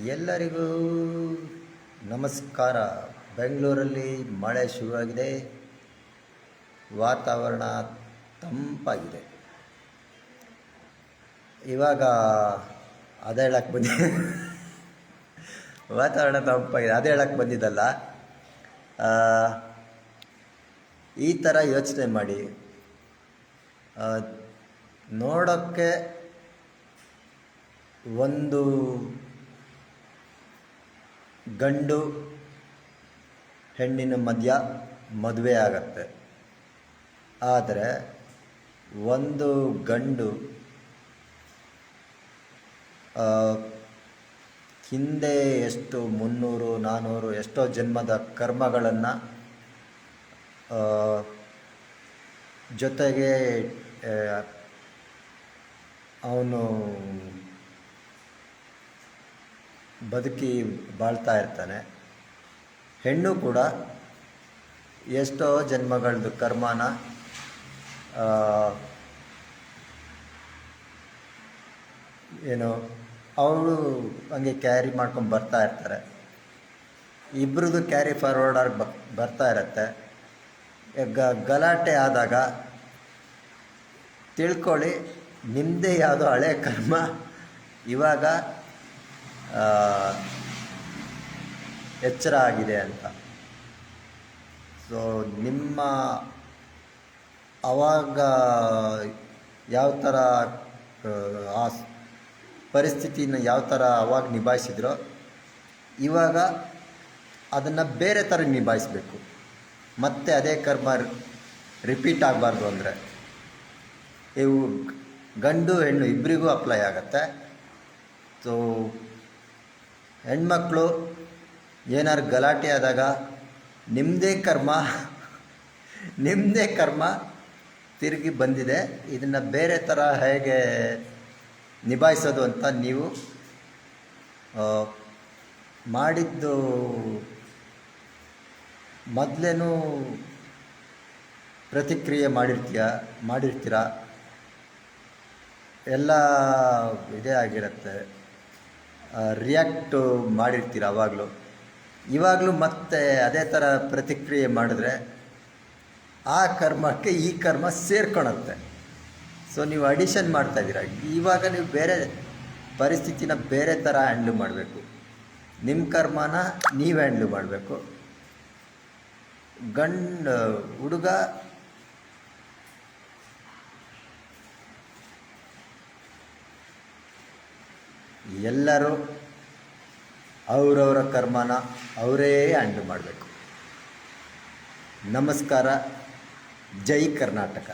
ಎಲ್ಲರಿಗೂ ನಮಸ್ಕಾರ. ಬೆಂಗಳೂರಲ್ಲಿ ಮಳೆ ಶುರುವಾಗಿದೆ, ವಾತಾವರಣ ತಂಪಾಗಿದೆ. ಇವಾಗ ಅದೇ ಹೇಳಕ್ಕೆ ವಾತಾವರಣ ತಂಪಾಗಿದೆ, ಅದೇ ಹೇಳಕ್ಕೆ ಬಂದಿದ್ದಲ್ಲ. ಈ ಥರ ಯೋಚನೆ ಮಾಡಿ, ನೋಡೋಕ್ಕೆ ಒಂದು ಗಂಡು ಹೆಣ್ಣಿನ ಮಧ್ಯ ಮದುವೆ ಆಗತ್ತೆ. ಆದರೆ ಒಂದು ಗಂಡು ಹಿಂದೆ ಎಷ್ಟು 300 400 ಎಷ್ಟೋ ಜನ್ಮದ ಕರ್ಮಗಳನ್ನು ಜೊತೆಗೆ ಅವನು ಬದುಕಿ ಬಾಳ್ತಾ ಇರ್ತಾನೆ. ಹೆಣ್ಣು ಕೂಡ ಎಷ್ಟೋ ಜನ್ಮಗಳದ್ದು ಕರ್ಮನ ಏನು ಅವಳು ಹಂಗೆ ಕ್ಯಾರಿ ಮಾಡ್ಕೊಂಡು ಬರ್ತಾ ಇರ್ತಾರೆ. ಇಬ್ಬರದು ಕ್ಯಾರಿ ಫಾರ್ವರ್ಡ್ ಆಗಿ ಬರ್ತಾ ಇರತ್ತೆ. ಗಲಾಟೆ ಆದಾಗ ತಿಳ್ಕೊಳ್ಳಿ, ನಿಮ್ಮದೇ ಯಾವುದೋ ಹಳೆ ಕರ್ಮ ಇವಾಗ ಎಚ್ಚರ ಆಗಿದೆ ಅಂತ. ಸೊ ನಿಮ್ಮ ಆವಾಗ ಯಾವ ಥರ ಆ ಪರಿಸ್ಥಿತಿನ ಯಾವ ಥರ ಅವಾಗ ನಿಭಾಯಿಸಿದ್ರೋ, ಇವಾಗ ಅದನ್ನು ಬೇರೆ ಥರ ನಿಭಾಯಿಸಬೇಕು. ಮತ್ತೆ ಅದೇ ಕರ್ಮ ರಿಪೀಟ್ ಆಗಬಾರ್ದು ಅಂದರೆ ಇವು ಗಂಡು ಹೆಣ್ಣು ಇಬ್ಬರಿಗೂ ಅಪ್ಲೈ ಆಗತ್ತೆ. ಸೊ ಹೆಣ್ಮಕ್ಳು ಏನಾರು ಗಲಾಟೆ ಆದಾಗ ನಿಮ್ಮದೇ ಕರ್ಮ ತಿರುಗಿ ಬಂದಿದೆ, ಇದನ್ನು ಬೇರೆ ಥರ ಹೇಗೆ ನಿಭಾಯಿಸೋದು ಅಂತ ನೀವು ಮಾಡಿದ್ದು ಮೊದಲೇನೂ ಪ್ರತಿಕ್ರಿಯೆ ಮಾಡಿರ್ತೀರ, ಎಲ್ಲ ಇದೇ ಆಗಿರುತ್ತೆ, ರಿಯಾಕ್ಟು ಮಾಡಿರ್ತೀರ ಇವಾಗಲೂ ಮತ್ತೆ ಅದೇ ಥರ ಪ್ರತಿಕ್ರಿಯೆ ಮಾಡಿದ್ರೆ ಆ ಕರ್ಮಕ್ಕೆ ಈ ಕರ್ಮ ಸೇರ್ಕೊಳುತ್ತೆ. ಸೊ ನೀವು ಅಡಿಷನ್ ಮಾಡ್ತಾಯಿದ್ದೀರ. ಇವಾಗ ನೀವು ಬೇರೆ ಪರಿಸ್ಥಿತಿನ ಬೇರೆ ಥರ ಹ್ಯಾಂಡ್ಲ್ ಮಾಡಬೇಕು. ನಿಮ್ಮ ಕರ್ಮನ ನೀವು ಹ್ಯಾಂಡ್ಲ್ ಮಾಡಬೇಕು. ಹುಡುಗ ಎಲ್ಲರೂ ಅವರವರ ಕರ್ಮನ ಅವರೇ ಹ್ಯಾಂಡ್ಲ್ ಮಾಡಬೇಕು. ನಮಸ್ಕಾರ. ಜೈ ಕರ್ನಾಟಕ.